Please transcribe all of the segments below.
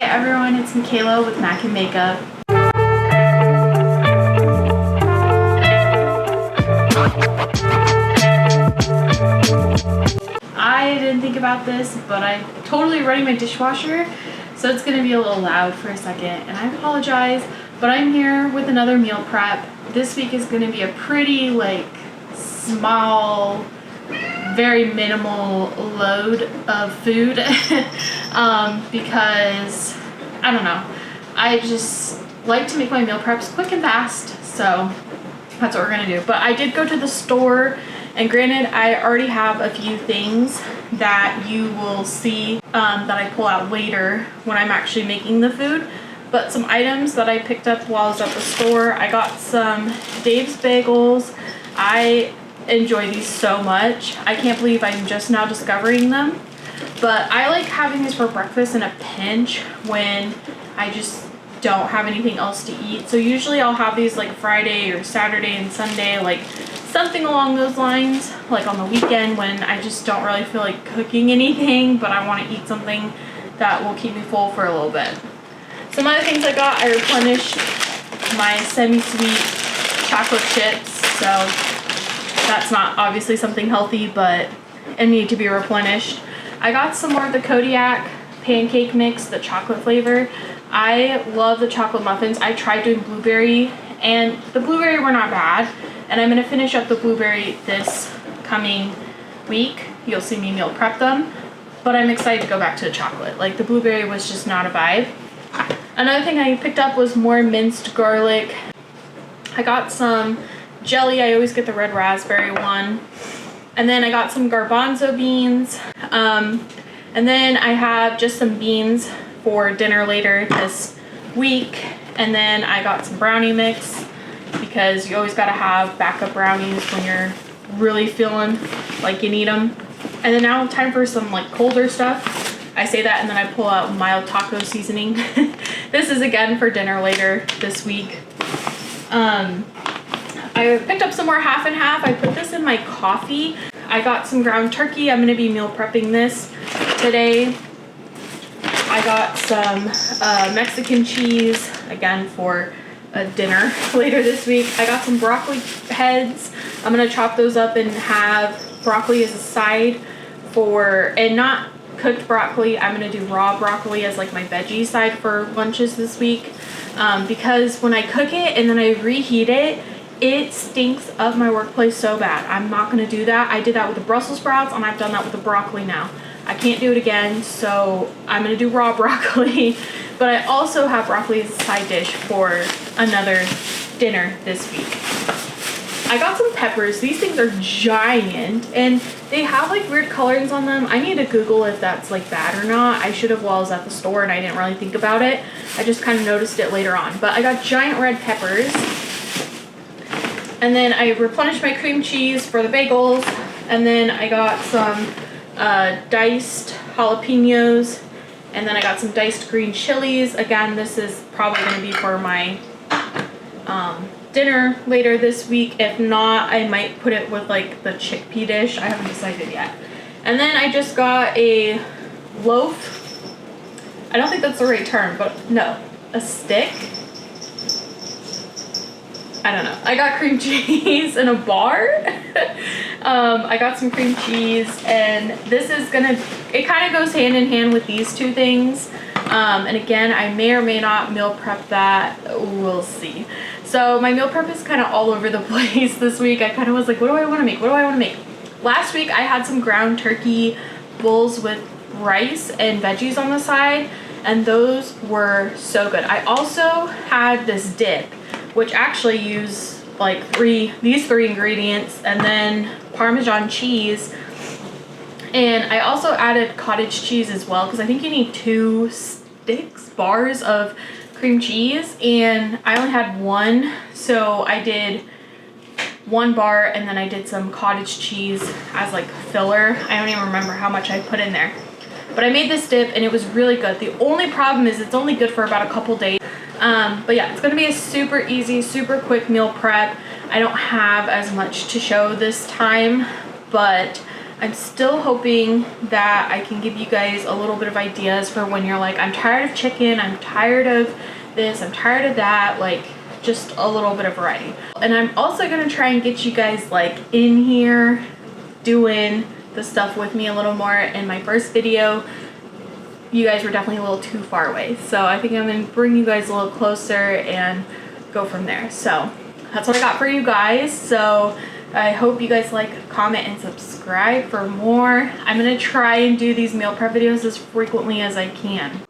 Hey everyone, it's Makaliah with Mak and Makeup. I didn't think about this, but I'm totally running my dishwasher, so it's gonna be a little loud for a second, and I apologize, but I'm here with another meal prep. This week is gonna be a pretty small, very minimal load of food because I don't know, I just like to make my meal preps quick and fast, so that's what we're gonna do. But I did go to the store, and granted I already have a few things that you will see that I pull out later when I'm actually making the food, but some items that I picked up while I was at the store. I got some Dave's bagels. I enjoy these so much. I can't believe I'm just now discovering them, but I like having these for breakfast in a pinch when I just don't have anything else to eat. So usually I'll have these like Friday or Saturday and Sunday, like something along those lines, like on the weekend when I just don't really feel like cooking anything, but I want to eat something that will keep me full for a little bit. Some other things I got, I replenished my semi-sweet chocolate chips, so that's not obviously something healthy, but it needed to be replenished. I got some more of the Kodiak pancake mix, the chocolate flavor. I love the chocolate muffins. I tried doing blueberry, and the blueberry were not bad, and I'm going to finish up the blueberry this coming week. You'll see me meal prep them, but I'm excited to go back to the chocolate. Like, the blueberry was just not a vibe. Another thing I picked up was more minced garlic. I got some jelly. I always get the red raspberry one. And then I got some garbanzo beans. And then I have just some beans for dinner later this week. And then I got some brownie mix because you always got to have backup brownies when you're really feeling like you need them. And then now time for some like colder stuff. I say that and then I pull out mild taco seasoning. This is again for dinner later this week. I picked up some more half and half. I put this in my coffee. I got some ground turkey. I'm going to be meal prepping this today. I got some Mexican cheese, again for a dinner later this week. I got some broccoli heads. I'm going to chop those up and have broccoli as a side for, and not cooked broccoli. I'm going to do raw broccoli as like my veggie side for lunches this week because when I cook it and then I reheat it, it stinks up my workplace so bad. I'm not going to do that. I did that with the Brussels sprouts, and I've done that with the broccoli now. I can't do it again, so I'm going to do raw broccoli. But I also have broccoli as a side dish for another dinner this week. I got some peppers. These things are giant, and they have like weird colorings on them. I need to Google if that's like bad or not. I should have while I was at the store, and I didn't really think about it. I just kind of noticed it later on. But I got giant red peppers. And then I replenished my cream cheese for the bagels. And then I got some diced jalapenos. And then I got some diced green chilies. Again, this is probably going to be for my dinner later this week. If not, I might put it with like the chickpea dish. I haven't decided yet. And then I just got a loaf. I don't think that's the right term, but no, a stick. I don't know. I got cream cheese in a bar. I got some cream cheese, and this is gonna, it kind of goes hand in hand with these two things. And again, I may or may not meal prep that. We'll see. So my meal prep is kind of all over the place this week. I kind of was like, what do I want to make? What do I want to make? Last week I had some ground turkey bowls with rice and veggies on the side, and those were so good. I also had this dip, which actually use like these three ingredients, and then Parmesan cheese. And I also added cottage cheese as well, because I think you need 2 bars of cream cheese, and I only had one, so I did 1 bar, and then I did some cottage cheese as like filler. I don't even remember how much I put in there, but I made this dip and it was really good. The only problem is it's only good for about a couple days. But yeah, it's going to be a super easy, super quick meal prep. I don't have as much to show this time, but I'm still hoping that I can give you guys a little bit of ideas for when you're like, I'm tired of chicken, I'm tired of this, I'm tired of that, like just a little bit of variety. And I'm also gonna try and get you guys like in here doing the stuff with me a little more. In my first video, you guys were definitely a little too far away. So I think I'm gonna bring you guys a little closer and go from there. So that's what I got for you guys. So I hope you guys like, comment, and subscribe for more. I'm gonna try and do these meal prep videos as frequently as I can.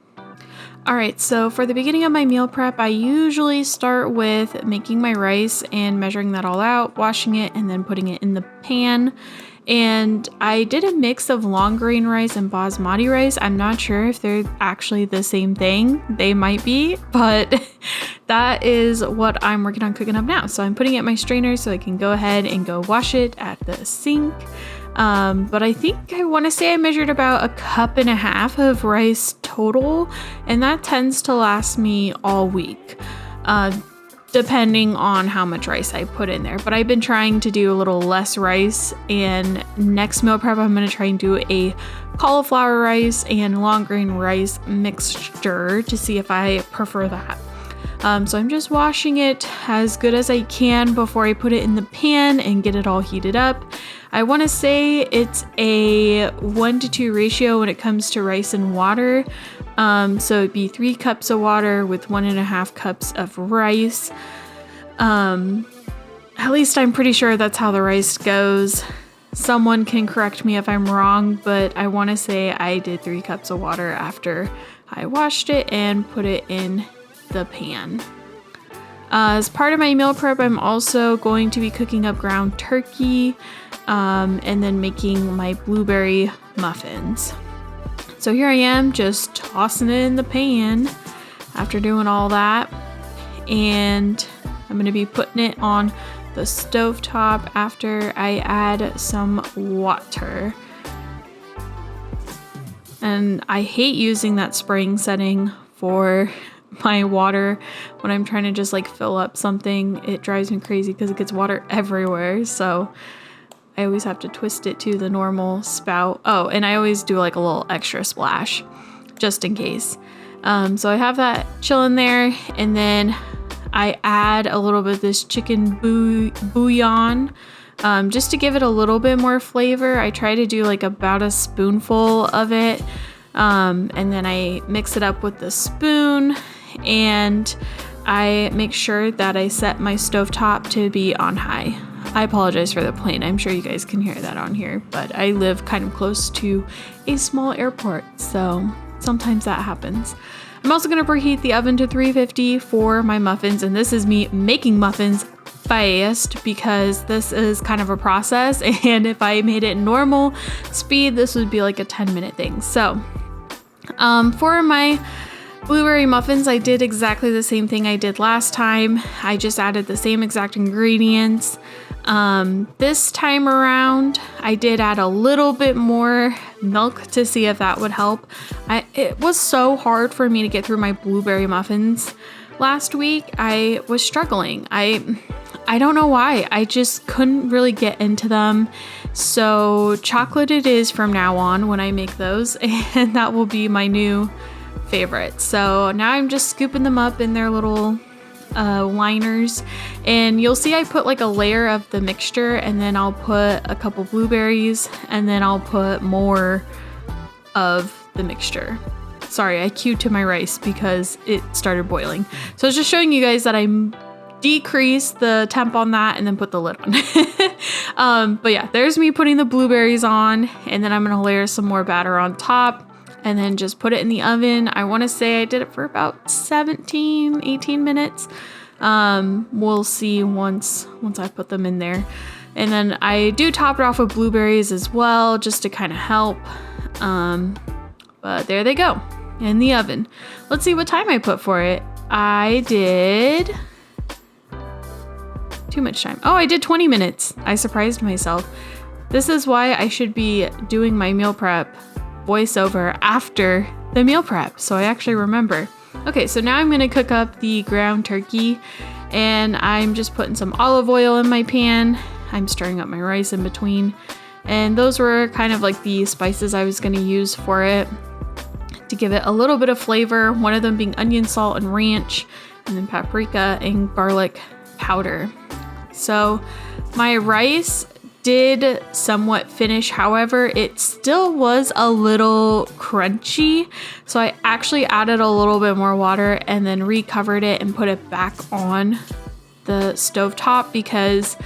Alright, so for the beginning of my meal prep, I usually start with making my rice and measuring that all out, washing it, and then putting it in the pan. And I did a mix of long grain rice and basmati rice. I'm not sure if they're actually the same thing. They might be, but that is what I'm working on cooking up now. So I'm putting it in my strainer so I can go ahead and go wash it at the sink. But I think I want to say I measured about 1.5 cups of rice total, and that tends to last me all week. Depending on how much rice I put in there. But I've been trying to do a little less rice, and next meal prep I'm going to try and do a cauliflower rice and long grain rice mixture to see if I prefer that. So I'm just washing it as good as I can before I put it in the pan and get it all heated up. I want to say it's a 1-to-2 ratio when it comes to rice and water. So it'd be 3 cups of water with 1.5 cups of rice. At least I'm pretty sure that's how the rice goes. Someone can correct me if I'm wrong, but I want to say I did 3 cups of water after I washed it and put it in the pan. As part of my meal prep, I'm also going to be cooking up ground turkey, and then making my blueberry muffins. So here I am just tossing it in the pan after doing all that, and I'm going to be putting it on the stovetop after I add some water. And I hate using that spraying setting for my water when I'm trying to just like fill up something. It drives me crazy because it gets water everywhere, so I always have to twist it to the normal spout. Oh, and I always do like a little extra splash just in case. So I have that chilling there, and then I add a little bit of this chicken bouillon just to give it a little bit more flavor. I try to do like about a spoonful of it, and then I mix it up with the spoon, and I make sure that I set my stovetop to be on high. I apologize for the plane. I'm sure you guys can hear that on here, but I live kind of close to a small airport, so sometimes that happens. I'm also going to preheat the oven to 350 for my muffins, and this is me making muffins fast because this is kind of a process, and if I made it normal speed, this would be like a 10-minute thing. So for my blueberry muffins, I did exactly the same thing I did last time. I just added the same exact ingredients. This time around, I did add a little bit more milk to see if that would help. It was so hard for me to get through my blueberry muffins last week. I was struggling. I don't know why. I just couldn't really get into them. So chocolate it is from now on when I make those, and that will be my new favorite. So now I'm just scooping them up in their little liners, and you'll see I put like a layer of the mixture, and then I'll put a couple blueberries, and then I'll put more of the mixture. Sorry, I queued to my rice because it started boiling. So I was just showing you guys that I decreased the temp on that and then put the lid on. But yeah, there's me putting the blueberries on, and then I'm gonna layer some more batter on top and then just put it in the oven. I want to say I did it for about 17-18 minutes. We'll see once I put them in there. And then I do top it off with blueberries as well, just to kind of help. But there they go in the oven. Let's see what time I put for it. I did too much time. Oh, I did 20 minutes. I surprised myself. This is why I should be doing my meal prep voiceover after the meal prep, so I actually remember. Okay, so now I'm gonna cook up the ground turkey, and I'm just putting some olive oil in my pan. I'm stirring up my rice in between, And those were kind of like the spices I was gonna use for it to give it a little bit of flavor. One of them being onion, salt, and ranch, and then paprika and garlic powder. So my rice did somewhat finish, however, it still was a little crunchy. So I actually added a little bit more water and then recovered it and put it back on the stovetop because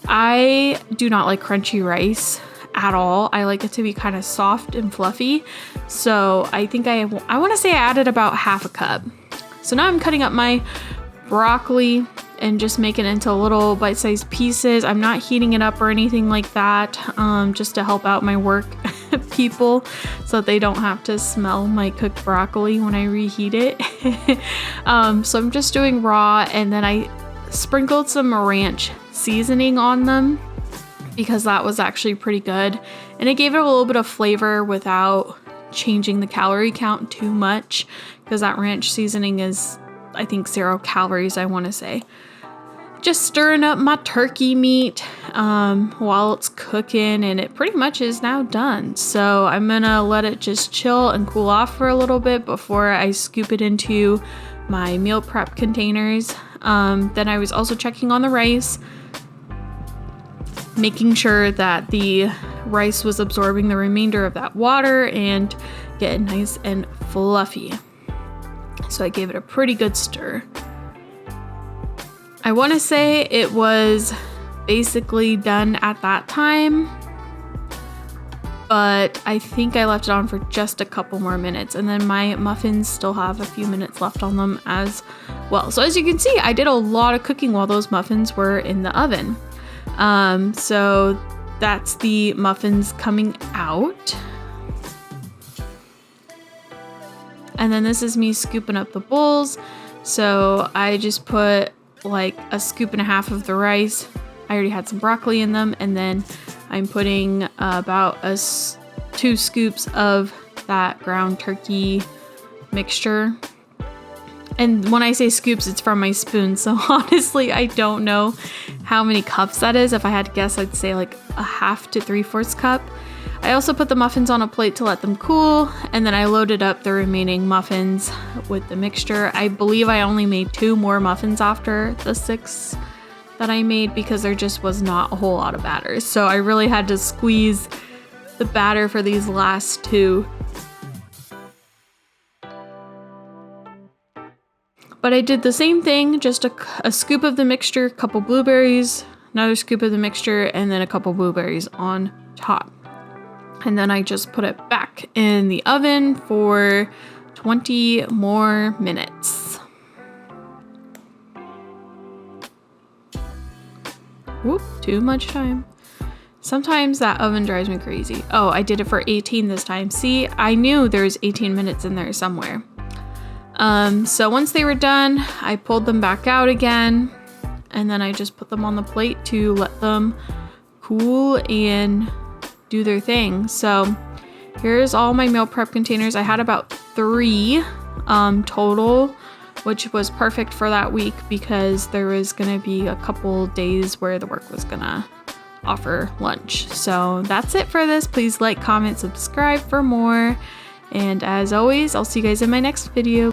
I do not like crunchy rice at all. I like it to be kind of soft and fluffy. So I think I want to say I added about half a cup. So now I'm cutting up my broccoli and just making it into little bite-sized pieces. I'm not heating it up or anything like that, just to help out my work people so that they don't have to smell my cooked broccoli when I reheat it. So I'm just doing raw, and then I sprinkled some ranch seasoning on them because that was actually pretty good. And it gave it a little bit of flavor without changing the calorie count too much, because that ranch seasoning is, I think, 0 calories, I want to say. Just stirring up my turkey meat while it's cooking, and it pretty much is now done. So I'm gonna let it just chill and cool off for a little bit before I scoop it into my meal prep containers. Then I was also checking on the rice, making sure that the rice was absorbing the remainder of that water and getting nice and fluffy. So I gave it a pretty good stir. I want to say it was basically done at that time, but I think I left it on for just a couple more minutes, and then my muffins still have a few minutes left on them as well. So as you can see, I did a lot of cooking while those muffins were in the oven. So that's the muffins coming out. And then this is me scooping up the bowls. So I just put like a scoop and a half of the rice. I already had some broccoli in them, and then I'm putting about 2 scoops of that ground turkey mixture. And when I say scoops, it's from my spoon. So honestly, I don't know how many cups that is. If I had to guess, I'd say like a half to 3/4 cup. I also put the muffins on a plate to let them cool, and then I loaded up the remaining muffins with the mixture. I believe I only made 2 more muffins after the 6 that I made because there just was not a whole lot of batter. So I really had to squeeze the batter for these last 2. But I did the same thing, just a scoop of the mixture, a couple blueberries, another scoop of the mixture, and then a couple blueberries on top. And then I just put it back in the oven for 20 more minutes. Whoop, too much time. Sometimes that oven drives me crazy. Oh, I did it for 18 this time. See, I knew there was 18 minutes in there somewhere. So once they were done, I pulled them back out again, and then I just put them on the plate to let them cool and do their thing. So here's all my meal prep containers. I had about 3 total, which was perfect for that week because there was gonna be a couple days where the work was gonna offer lunch. So that's it for this. Please like, comment, subscribe for more. And as always, I'll see you guys in my next video.